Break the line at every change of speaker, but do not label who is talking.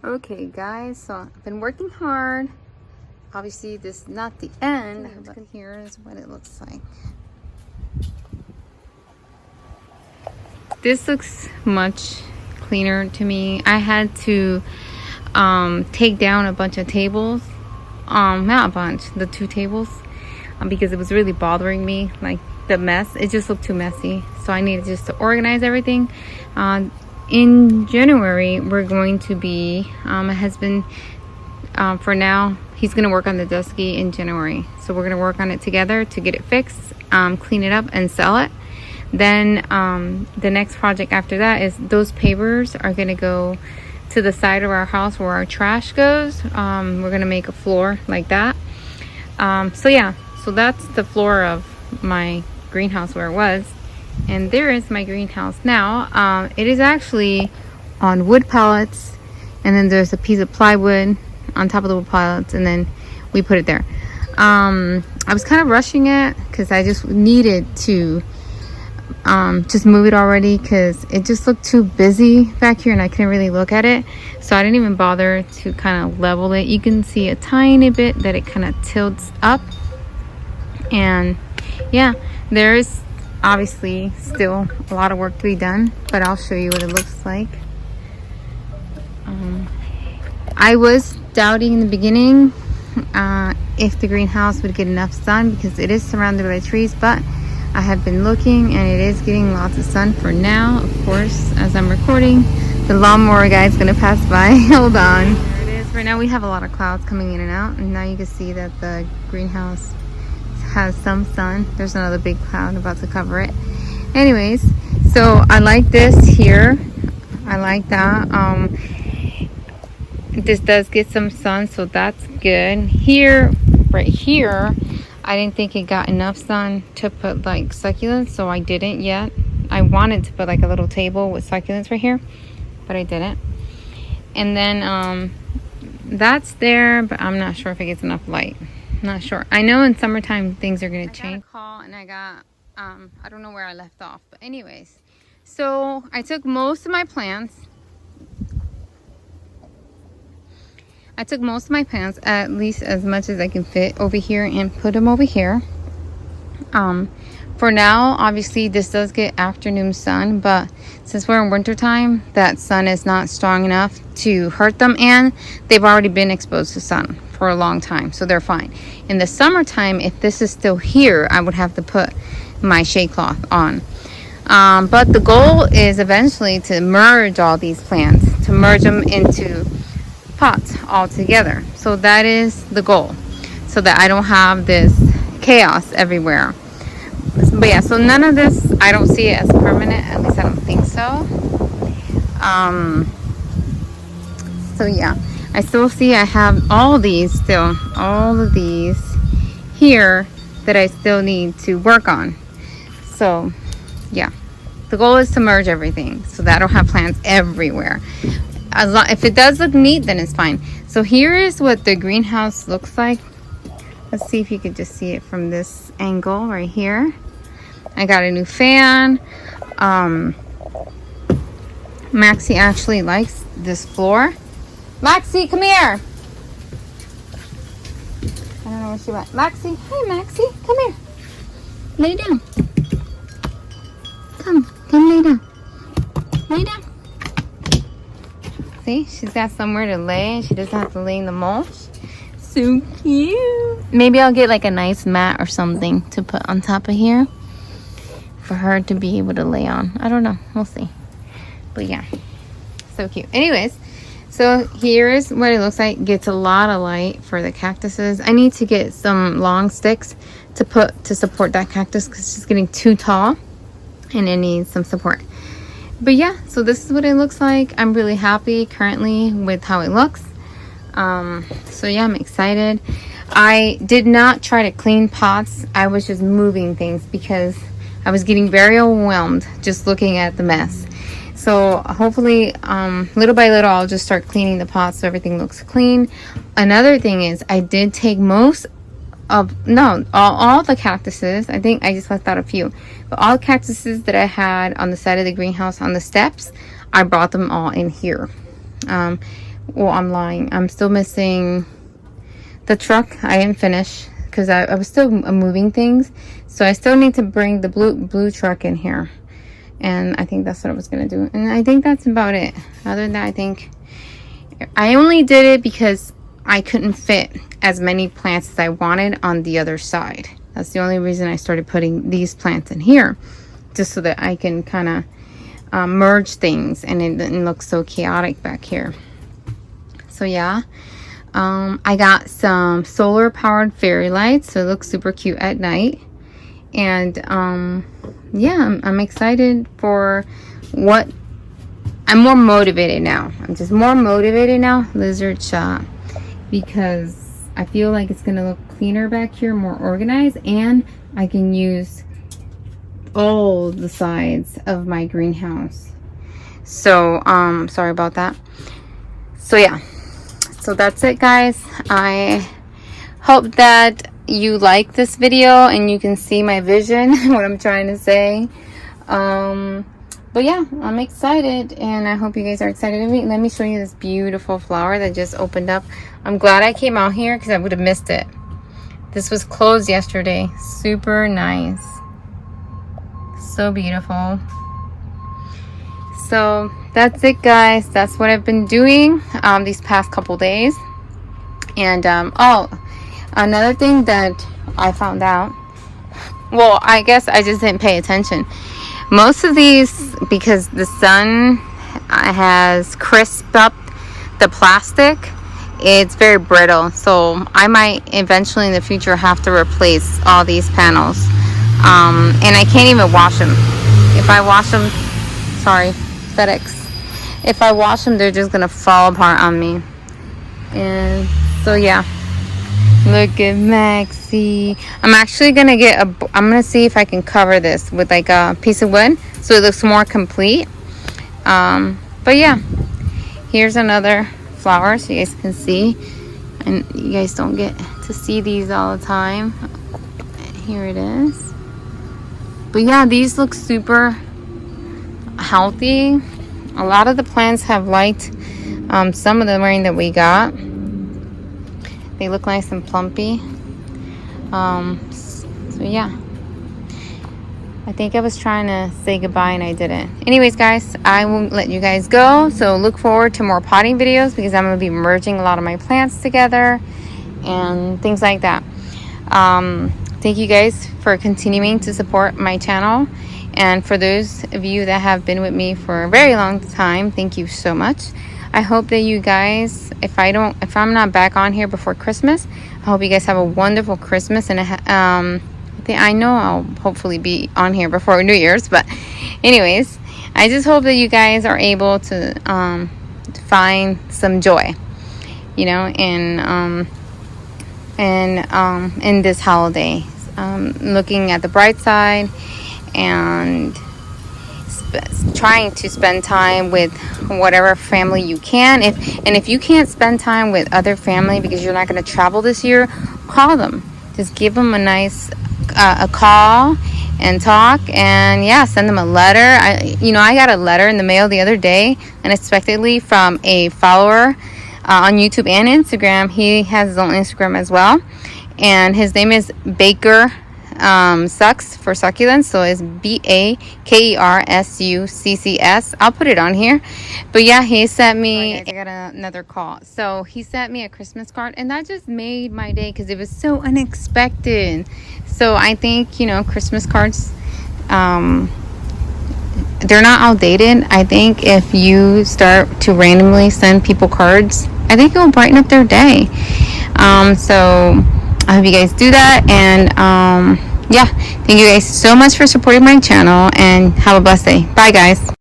Okay guys, so I've been working hard. Obviously this is not the end, but here is what it looks like. This looks much cleaner to me. I had to take down a bunch of tables, not a bunch, the 2 tables, because it was really bothering me, like the mess. It just looked too messy, so I needed just to organize everything. In January we're going to be, my husband, for now he's going to work on the dusky in January, so we're going to work on it together to get it fixed, clean it up and sell it. Then the next project after that is those pavers are going to go to the side of our house where our trash goes. We're going to make a floor like that. So yeah, so that's the floor of my greenhouse where it was, and there is my greenhouse now. It is actually on wood pallets, and then there's a piece of plywood on top of the wood pallets, and then we put it there. I was kind of rushing it because I just needed to just move it already, because it just looked too busy back here and I couldn't really look at it, so I didn't even bother to kind of level it. You can see a tiny bit that it kind of tilts up, and yeah, there's obviously still a lot of work to be done, but I'll show you what it looks like. I was doubting in the beginning if the greenhouse would get enough sun, because it is surrounded by trees, but I have been looking and it is getting lots of sun for now. Of course, as I'm recording, the lawnmower guy is going to pass by. Hold on. There it is. Right now we have a lot of clouds coming in and out, and now you can see that the greenhouse has some sun. There's another big cloud about to cover it. Anyways, so I like this here. I like that. This does get some sun, so that's good. Here, right here, I didn't think it got enough sun to put like succulents, so I didn't yet. I wanted to put like a little table with succulents right here, but I didn't. And then that's there, but I'm not sure if it gets enough light. Not sure. I know in summertime things are going to change. I got a call and I got I don't know where I left off, but anyways, so I took most of my plants. At least as much as I can fit over here, and put them over here. For now, obviously this does get afternoon sun, but since we're in winter time, that sun is not strong enough to hurt them, and they've already been exposed to sun for a long time, so they're fine. In the summertime, if this is still here, I would have to put my shade cloth on. But the goal is eventually to merge all these plants, to merge them into pots all together. So that is the goal, so that I don't have this chaos everywhere. But yeah, so none of this, I don't see it as permanent, at least I don't think so. So yeah, I still see I have all of these here that I still need to work on. So yeah, the goal is to merge everything so that I don't have plants everywhere. If it does look neat, then it's fine. So here is what the greenhouse looks like. Let's see if you could just see it from this angle right here. I got a new fan. Maxie actually likes this floor. Maxie, come here. I don't know where she went. Maxie, hey Maxie, come here. Lay down. Come lay down. Lay down. See, she's got somewhere to lay, and she doesn't have to lay in the mulch. So cute. Maybe I'll get like a nice mat or something to put on top of here for her to be able to lay on. I don't know, we'll see. But yeah, so cute. Anyways, so here is what it looks like. Gets a lot of light for the cactuses. I need to get some long sticks to put to support that cactus, because it's getting too tall and it needs some support. But yeah, so this is what it looks like. I'm really happy currently with how it looks. So yeah, I'm excited. I did not try to clean pots. I was just moving things because I was getting very overwhelmed just looking at the mess. So hopefully little by little I'll just start cleaning the pots so everything looks clean. Another thing is I did take all the cactuses. I think I just left out a few, but all the cactuses that I had on the side of the greenhouse on the steps, I brought them all in here. Well, I'm lying. I'm still missing the truck. I didn't finish because I was still moving things. So I still need to bring the blue truck in here. And I think that's what I was going to do. And I think that's about it. Other than that, I think I only did it because I couldn't fit as many plants as I wanted on the other side. That's the only reason I started putting these plants in here. Just so that I can kind of merge things and it didn't look so chaotic back here. So yeah, I got some solar powered fairy lights, so it looks super cute at night. And yeah, I'm excited for what I'm more motivated now. I'm just more motivated now, Lizard Shop, because I feel like it's gonna look cleaner back here, more organized, and I can use all the sides of my greenhouse. So sorry about that. So yeah, so that's it, guys. I hope that you like this video and you can see my vision, what I'm trying to say. But yeah, I'm excited, and I hope you guys are excited with me. Let me show you this beautiful flower that just opened up. I'm glad I came out here because I would have missed it. This was closed yesterday. Super nice, so beautiful. So that's it, guys. That's what I've been doing these past couple days. And oh, another thing that I found out, well, I guess I just didn't pay attention. Most of these, because the sun has crisped up the plastic, it's very brittle. So I might eventually in the future have to replace all these panels. And I can't even wash them. If I wash them, sorry, FedEx. If I wash them, they're just gonna fall apart on me. And so yeah, look at Maxie. I'm actually gonna get I'm gonna see if I can cover this with like a piece of wood so it looks more complete. But yeah, here's another flower so you guys can see, and you guys don't get to see these all the time. Here it is. But yeah, these look super healthy. A lot of the plants have liked some of the rain that we got. They look nice and plumpy. So yeah, I think I was trying to say goodbye and I didn't. Anyways, guys, I will let you guys go. So look forward to more potting videos because I'm going to be merging a lot of my plants together and things like that. Thank you guys for continuing to support my channel. And for those of you that have been with me for a very long time, thank you so much. I hope that you guys, if I'm not back on here before Christmas, I hope you guys have a wonderful Christmas. And I know I'll hopefully be on here before New Year's, but anyways, I just hope that you guys are able to find some joy, you know, in this holiday. Looking at the bright side and trying to spend time with whatever family you can. If you can't spend time with other family because you're not going to travel this year, call them. Just give them a nice a call and talk, and yeah, send them a letter. I got a letter in the mail the other day unexpectedly from a follower on YouTube and Instagram. He has his own Instagram as well, and his name is Baker Sucks for Succulent, so it's BAKERSUCCS. I'll put it on here. But yeah, he sent me, I got another call. So he sent me a Christmas card, and that just made my day because it was so unexpected. So I think, Christmas cards, they're not outdated. I think if you start to randomly send people cards, I think it will brighten up their day. So I hope you guys do that, and yeah, thank you guys so much for supporting my channel, and have a blessed day. Bye, guys.